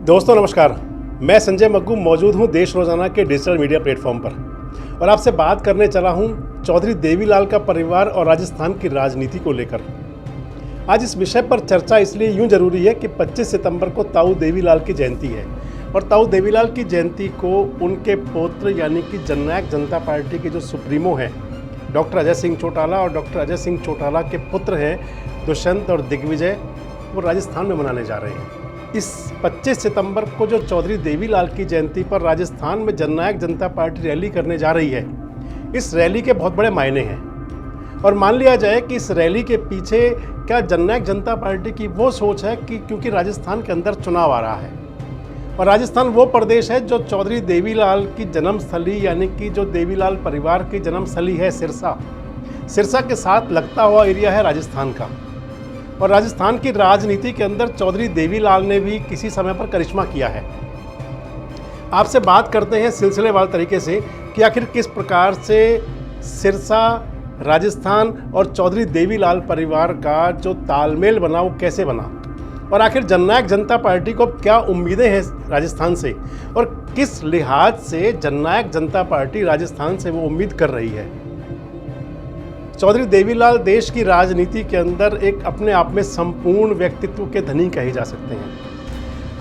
दोस्तों नमस्कार, मैं संजय मग्गू मौजूद हूं देश रोजाना के डिजिटल मीडिया प्लेटफॉर्म पर और आपसे बात करने चला हूं चौधरी देवीलाल का परिवार और राजस्थान की राजनीति को लेकर। आज इस विषय पर चर्चा इसलिए यूं जरूरी है कि 25 सितंबर को ताऊ देवीलाल की जयंती है और ताऊ देवीलाल की जयंती को उनके पौत्र यानी कि जननायक जनता पार्टी के जो सुप्रीमो हैं डॉक्टर अजय सिंह चौटाला और डॉक्टर अजय सिंह चौटाला के पुत्र हैं दुष्यंत और दिग्विजय, वो राजस्थान में मनाने जा रहे हैं। इस 25 सितंबर को जो चौधरी देवीलाल की जयंती पर राजस्थान में जननायक जनता पार्टी रैली करने जा रही है, इस रैली के बहुत बड़े मायने हैं। और मान लिया जाए कि इस रैली के पीछे क्या जननायक जनता पार्टी की वो सोच है कि क्योंकि राजस्थान के अंदर चुनाव आ रहा है और राजस्थान वो प्रदेश है जो चौधरी देवीलाल की जन्मस्थली यानी कि जो देवीलाल परिवार की जन्मस्थली है सिरसा के साथ लगता हुआ एरिया है राजस्थान का। और राजस्थान की राजनीति के अंदर चौधरी देवीलाल ने भी किसी समय पर करिश्मा किया है। आपसे बात करते हैं सिलसिलेवार तरीके से कि आखिर किस प्रकार से सिरसा, राजस्थान और चौधरी देवीलाल परिवार का जो तालमेल बना वो कैसे बना और आखिर जननायक जनता पार्टी को क्या उम्मीदें हैं राजस्थान से और किस लिहाज से जननायक जनता पार्टी राजस्थान से वो उम्मीद कर रही है। चौधरी देवीलाल देश की राजनीति के अंदर एक अपने आप में संपूर्ण व्यक्तित्व के धनी कहे जा सकते हैं।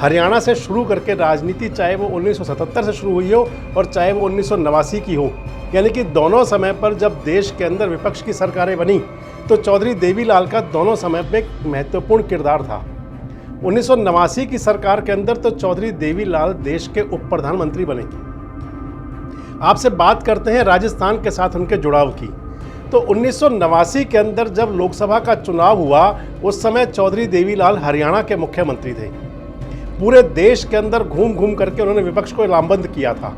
हरियाणा से शुरू करके राजनीति चाहे वो 1977 से शुरू हुई हो और चाहे वो 1989 की हो, यानी कि दोनों समय पर जब देश के अंदर विपक्ष की सरकारें बनी तो चौधरी देवीलाल का दोनों समय पर एक महत्वपूर्ण किरदार था। 1989 की सरकार के अंदर तो चौधरी देवीलाल देश के उप प्रधानमंत्री बने। आपसे बात करते हैं राजस्थान के साथ उनके जुड़ाव की। तो 1989 के अंदर जब लोकसभा का चुनाव हुआ उस समय चौधरी देवीलाल हरियाणा के मुख्यमंत्री थे। पूरे देश के अंदर घूम घूम करके उन्होंने विपक्ष को लामबंद किया था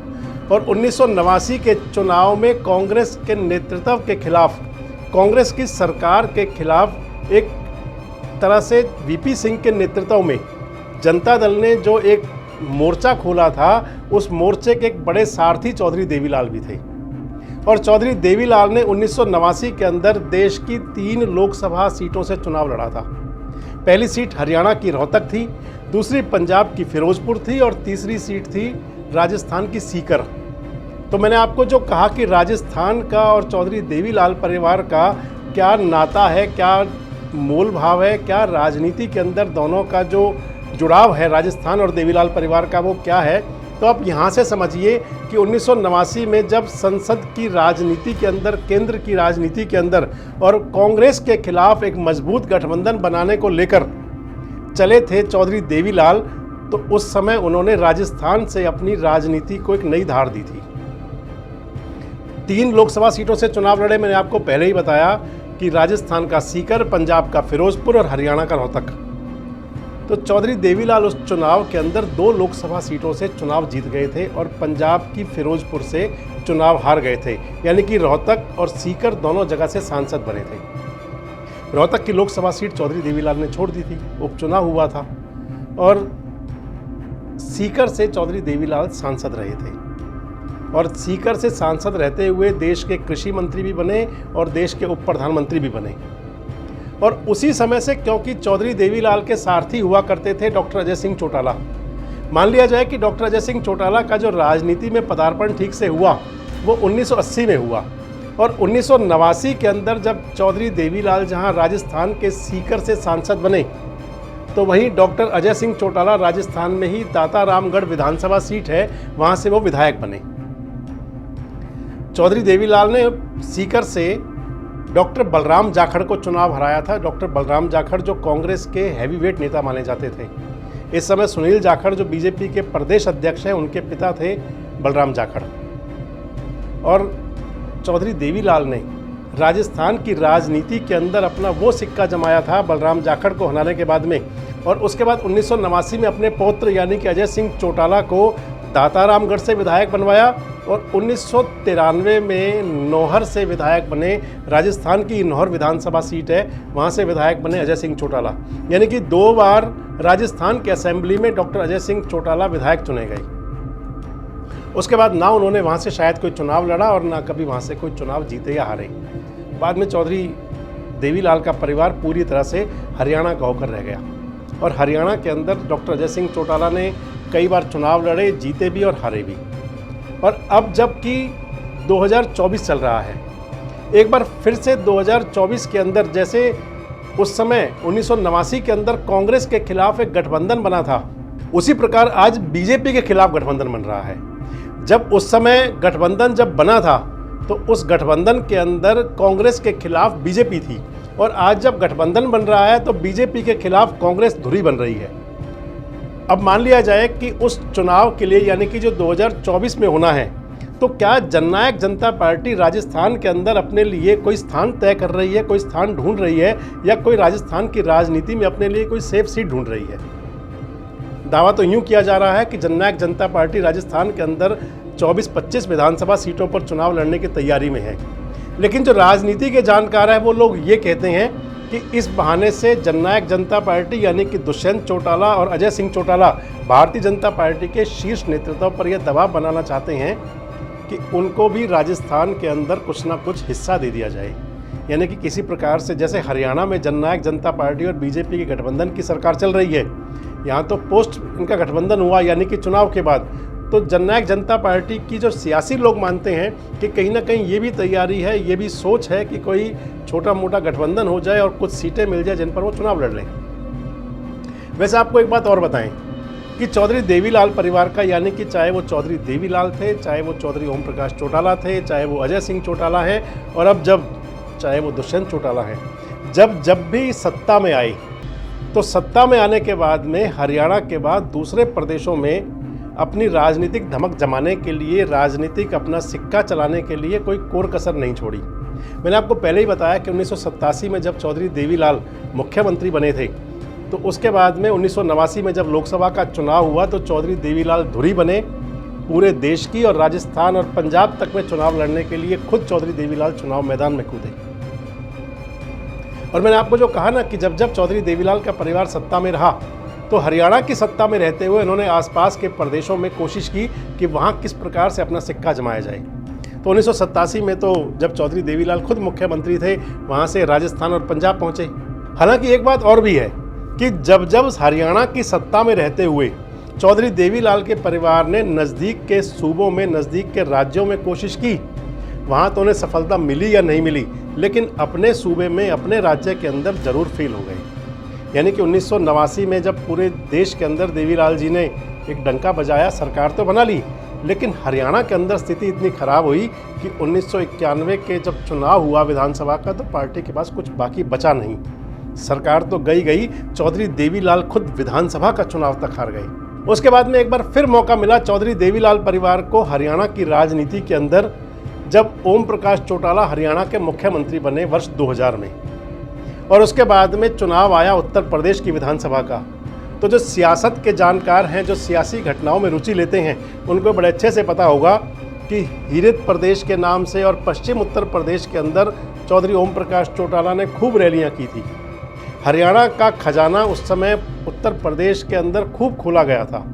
और 1989 के चुनाव में कांग्रेस के नेतृत्व के खिलाफ, कांग्रेस की सरकार के खिलाफ एक तरह से वीपी सिंह के नेतृत्व में जनता दल ने जो एक मोर्चा खोला था, उस मोर्चे के एक बड़े सारथी चौधरी देवीलाल भी थे। और चौधरी देवीलाल ने 1989 के अंदर देश की 3 लोकसभा सीटों से चुनाव लड़ा था। पहली सीट हरियाणा की रोहतक थी, दूसरी पंजाब की फिरोजपुर थी और तीसरी सीट थी राजस्थान की सीकर। तो मैंने आपको जो कहा कि राजस्थान का और चौधरी देवीलाल परिवार का क्या नाता है, क्या मोल भाव है, क्या राजनीति के अंदर दोनों का जो जुड़ाव है राजस्थान और देवीलाल परिवार का वो क्या है, तो आप यहाँ से समझिए कि 1989 में जब संसद की राजनीति के अंदर, केंद्र की राजनीति के अंदर और कांग्रेस के खिलाफ एक मजबूत गठबंधन बनाने को लेकर चले थे चौधरी देवीलाल, तो उस समय उन्होंने राजस्थान से अपनी राजनीति को एक नई धार दी थी। 3 लोकसभा सीटों से चुनाव लड़े, मैंने आपको पहले ही बताया कि राजस्थान का सीकर, पंजाब का फिरोजपुर और हरियाणा का रोहतक। तो चौधरी देवीलाल उस चुनाव के अंदर 2 लोकसभा सीटों से चुनाव जीत गए थे और पंजाब की फिरोजपुर से चुनाव हार गए थे, यानी कि रोहतक और सीकर दोनों जगह से सांसद बने थे। रोहतक की लोकसभा सीट चौधरी देवीलाल ने छोड़ दी थी, उपचुनाव हुआ था और सीकर से चौधरी देवीलाल सांसद रहे थे और सीकर से सांसद रहते हुए देश के कृषि मंत्री भी बने और देश के उप प्रधानमंत्री भी बने। और उसी समय से, क्योंकि चौधरी देवीलाल के सारथी हुआ करते थे डॉक्टर अजय सिंह चौटाला, मान लिया जाए कि डॉक्टर अजय सिंह चौटाला का जो राजनीति में पदार्पण ठीक से हुआ वो 1980 में हुआ और 1989 के अंदर जब चौधरी देवीलाल जहां राजस्थान के सीकर से सांसद बने तो वहीं डॉक्टर अजय सिंह चौटाला राजस्थान में ही दातारामगढ़ विधानसभा सीट है, वहां से वो विधायक बने। चौधरी देवीलाल ने सीकर से डॉक्टर बलराम जाखड़ को चुनाव हराया था। डॉक्टर बलराम जाखड़ जो कांग्रेस के हैवीवेट नेता माने जाते थे। इस समय सुनील जाखड़ जो बीजेपी के प्रदेश अध्यक्ष हैं, उनके पिता थे बलराम जाखड़। और चौधरी देवीलाल ने राजस्थान की राजनीति के अंदर अपना वो सिक्का जमाया था बलराम जाखड़ को हराने के बाद में, और उसके बाद 1989 में अपने पौत्र यानी कि अजय सिंह चौटाला को दातारामगढ़ से विधायक बनवाया और 1993 में नौहर से विधायक बने। राजस्थान की नौहर विधानसभा सीट है, वहाँ से विधायक बने अजय सिंह चौटाला, यानी कि 2 बार राजस्थान के असेंबली में डॉक्टर अजय सिंह चौटाला विधायक चुने गए। उसके बाद ना उन्होंने वहाँ से शायद कोई चुनाव लड़ा और ना कभी वहाँ से कोई चुनाव जीते या हारे। बाद में चौधरी देवीलाल का परिवार पूरी तरह से हरियाणा का होकर रह गया और हरियाणा के अंदर डॉक्टर अजय सिंह चौटाला ने कई बार चुनाव लड़े, जीते भी और हारे भी। और अब जबकि 2024 चल रहा है, एक बार फिर से 2024 के अंदर, जैसे उस समय 1989 के अंदर कांग्रेस के खिलाफ एक गठबंधन बना था, उसी प्रकार आज बीजेपी के खिलाफ गठबंधन बन रहा है। जब उस समय गठबंधन जब बना था तो उस गठबंधन के अंदर कांग्रेस के खिलाफ बीजेपी थी, और आज जब गठबंधन बन रहा है तो बीजेपी के खिलाफ कांग्रेस धुरी बन रही है। अब मान लिया जाए कि उस चुनाव के लिए, यानी कि जो 2024 में होना है, तो क्या जननायक जनता पार्टी राजस्थान के अंदर अपने लिए कोई स्थान तय कर रही है, कोई स्थान ढूंढ रही है, या कोई राजस्थान की राजनीति में अपने लिए कोई सेफ सीट ढूंढ रही है? दावा तो यूं किया जा रहा है कि जननायक जनता पार्टी राजस्थान के अंदर 24-25 विधानसभा सीटों पर चुनाव लड़ने की तैयारी में है, लेकिन जो राजनीति के जानकार हैं वो लोग ये कहते हैं कि इस बहाने से जननायक जनता पार्टी यानी कि दुष्यंत चौटाला और अजय सिंह चौटाला भारतीय जनता पार्टी के शीर्ष नेतृत्व पर यह दबाव बनाना चाहते हैं कि उनको भी राजस्थान के अंदर कुछ ना कुछ हिस्सा दे दिया जाए। यानी कि किसी प्रकार से, जैसे हरियाणा में जननायक जनता पार्टी और बीजेपी के गठबंधन की सरकार चल रही है, यहाँ तो पोस्ट इनका गठबंधन हुआ यानी कि चुनाव के बाद, तो जननायक जनता पार्टी की जो सियासी लोग मानते हैं कि कहीं ना कहीं ये भी तैयारी है, ये भी सोच है कि कोई छोटा मोटा गठबंधन हो जाए और कुछ सीटें मिल जाए जिन पर वो चुनाव लड़ लें। वैसे आपको एक बात और बताएं कि चौधरी देवीलाल परिवार का, यानी कि चाहे वो चौधरी देवीलाल थे, चाहे वो चौधरी ओम प्रकाश चौटाला थे, चाहे वो अजय सिंह चौटाला है, और अब चाहे वो दुष्यंत चौटाला है, जब भी सत्ता में आए तो सत्ता में आने के बाद में हरियाणा के बाद दूसरे प्रदेशों में अपनी राजनीतिक धमक जमाने के लिए, राजनीतिक अपना सिक्का चलाने के लिए कोई कोर कसर नहीं छोड़ी। मैंने आपको पहले ही बताया कि 1987 में जब चौधरी देवीलाल मुख्यमंत्री बने थे, तो उसके बाद में 1989 में जब लोकसभा का चुनाव हुआ तो चौधरी देवीलाल धुरी बने पूरे देश की, और राजस्थान और पंजाब तक में चुनाव लड़ने के लिए खुद चौधरी देवीलाल चुनाव मैदान में कूदे। और मैंने आपको जो कहा ना कि जब चौधरी देवीलाल का परिवार सत्ता में रहा तो हरियाणा की सत्ता में रहते हुए इन्होंने आसपास के प्रदेशों में कोशिश की कि वहाँ किस प्रकार से अपना सिक्का जमाया जाए। तो 1987 में तो जब चौधरी देवीलाल खुद मुख्यमंत्री थे, वहाँ से राजस्थान और पंजाब पहुँचे। हालांकि एक बात और भी है कि जब हरियाणा की सत्ता में रहते हुए चौधरी देवीलाल के परिवार ने नज़दीक के सूबों में, नज़दीक के राज्यों में कोशिश की, वहाँ तो उन्हें सफलता मिली या नहीं मिली, लेकिन अपने सूबे में, अपने राज्य के अंदर ज़रूर फेल हो गए। यानी कि 1989 में जब पूरे देश के अंदर देवीलाल जी ने एक डंका बजाया, सरकार तो बना ली, लेकिन हरियाणा के अंदर स्थिति इतनी खराब हुई कि 1991 के जब चुनाव हुआ विधानसभा का, तो पार्टी के पास कुछ बाकी बचा नहीं। सरकार तो गई, चौधरी देवीलाल खुद विधानसभा का चुनाव तक हार गए। उसके बाद में एक बार फिर मौका मिला चौधरी देवीलाल परिवार को हरियाणा की राजनीति के अंदर, जब ओम प्रकाश चौटाला हरियाणा के मुख्यमंत्री बने वर्ष 2000 में, और उसके बाद में चुनाव आया उत्तर प्रदेश की विधानसभा का। तो जो सियासत के जानकार हैं, जो सियासी घटनाओं में रुचि लेते हैं, उनको बड़े अच्छे से पता होगा कि हीरित प्रदेश के नाम से और पश्चिम उत्तर प्रदेश के अंदर चौधरी ओम प्रकाश चौटाला ने खूब रैलियां की थी। हरियाणा का खजाना उस समय उत्तर प्रदेश के अंदर खूब खोला गया था।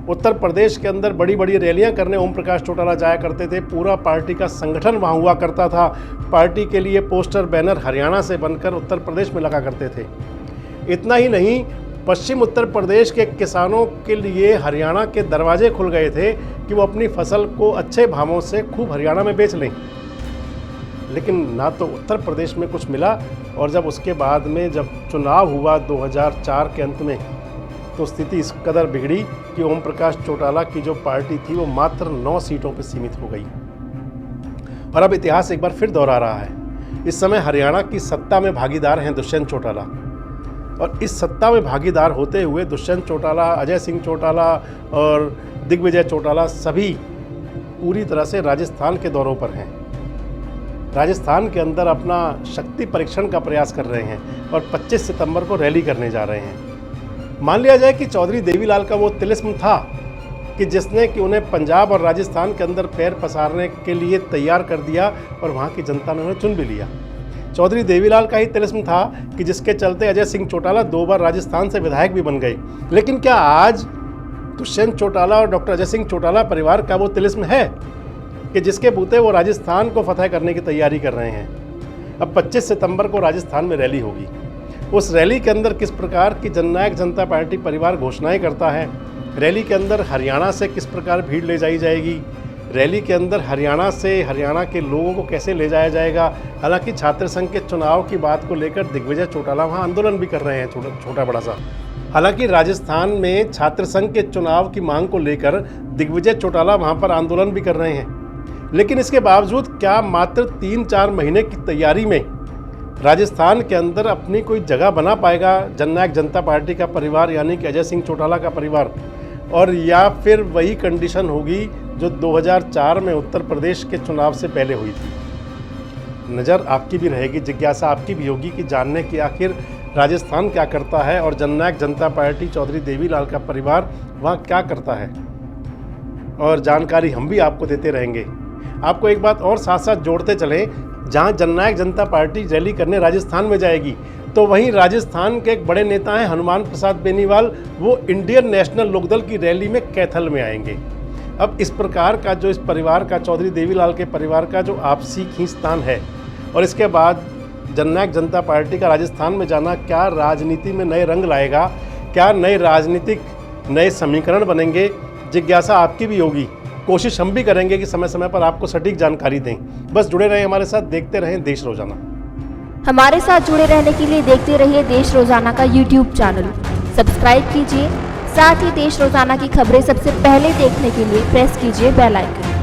उत्तर प्रदेश के अंदर बड़ी बड़ी रैलियां करने ओम प्रकाश चौटाला जाया करते थे। पूरा पार्टी का संगठन वहाँ हुआ करता था। पार्टी के लिए पोस्टर बैनर हरियाणा से बनकर उत्तर प्रदेश में लगा करते थे। इतना ही नहीं, पश्चिम उत्तर प्रदेश के किसानों के लिए हरियाणा के दरवाजे खुल गए थे कि वो अपनी फसल को अच्छे भावों से खूब हरियाणा में बेच लें। लेकिन ना तो उत्तर प्रदेश में कुछ मिला, और जब उसके बाद में जब चुनाव हुआ 2004 के अंत में, तो स्थिति इस कदर बिगड़ी कि ओम प्रकाश चौटाला की जो पार्टी थी वो मात्र 9 सीटों पर सीमित हो गई। और अब इतिहास एक बार फिर दोहरा रहा है। इस समय हरियाणा की सत्ता में भागीदार हैं दुष्यंत चौटाला, और इस सत्ता में भागीदार होते हुए दुष्यंत चौटाला, अजय सिंह चौटाला और दिग्विजय चौटाला सभी पूरी तरह से राजस्थान के दौरों पर हैं। राजस्थान के अंदर अपना शक्ति परीक्षण का प्रयास कर रहे हैं और 25 सितंबर को रैली करने जा रहे हैं। मान लिया जाए कि चौधरी देवीलाल का वो तिलिस्म था कि जिसने कि उन्हें पंजाब और राजस्थान के अंदर पैर पसारने के लिए तैयार कर दिया, और वहाँ की जनता ने उन्हें चुन भी लिया। चौधरी देवीलाल का ही तिलिस्म था कि जिसके चलते अजय सिंह चौटाला 2 बार राजस्थान से विधायक भी बन गए। लेकिन क्या आज दुष्यंत चौटाला और डॉक्टर अजय सिंह चौटाला परिवार का वो तिलिस्म है कि जिसके बूते वो राजस्थान को फतह करने की तैयारी कर रहे हैं? अब 25 सितंबर को राजस्थान में रैली होगी। उस रैली के अंदर किस प्रकार की जननायक जनता पार्टी परिवार घोषणाएं करता है, रैली के अंदर हरियाणा से किस प्रकार भीड़ ले जाई जाएगी, रैली के अंदर हरियाणा से हरियाणा के लोगों को कैसे ले जाया जाएगा। हालांकि छात्र संघ के चुनाव की बात को लेकर दिग्विजय चौटाला वहां आंदोलन भी कर रहे हैं, छोटा बड़ा सा। हालांकि राजस्थान में छात्र संघ के चुनाव की मांग को लेकर दिग्विजय चौटाला वहां पर आंदोलन भी कर रहे हैं। लेकिन इसके बावजूद क्या मात्र 3-4 महीने की तैयारी में राजस्थान के अंदर अपनी कोई जगह बना पाएगा जननायक जनता पार्टी का परिवार, यानी कि अजय सिंह चौटाला का परिवार, और या फिर वही कंडीशन होगी जो 2004 में उत्तर प्रदेश के चुनाव से पहले हुई थी। नज़र आपकी भी रहेगी, जिज्ञासा आपकी भी होगी कि जानने की आखिर राजस्थान क्या करता है और जननायक जनता पार्टी चौधरी देवीलाल का परिवार वहाँ क्या करता है, और जानकारी हम भी आपको देते रहेंगे। आपको एक बात और साथ साथ जोड़ते चलें, जहाँ जननायक जनता पार्टी रैली करने राजस्थान में जाएगी तो वहीं राजस्थान के एक बड़े नेता हैं हनुमान प्रसाद बेनीवाल, वो इंडियन नेशनल लोकदल की रैली में कैथल में आएंगे। अब इस प्रकार का जो इस परिवार का, चौधरी देवीलाल के परिवार का जो आपसी खींचतान है, और इसके बाद जननायक जनता पार्टी का राजस्थान में जाना क्या राजनीति में नए रंग लाएगा, क्या नए राजनीतिक नए समीकरण बनेंगे, जिज्ञासा आपकी भी होगी। कोशिश हम भी करेंगे कि समय समय पर आपको सटीक जानकारी दें। बस जुड़े रहें हमारे साथ, देखते रहें देश रोजाना। हमारे साथ जुड़े रहने के लिए देखते रहिए देश रोजाना का YouTube चैनल सब्सक्राइब कीजिए। साथ ही देश रोजाना की खबरें सबसे पहले देखने के लिए प्रेस कीजिए बेल आइकन।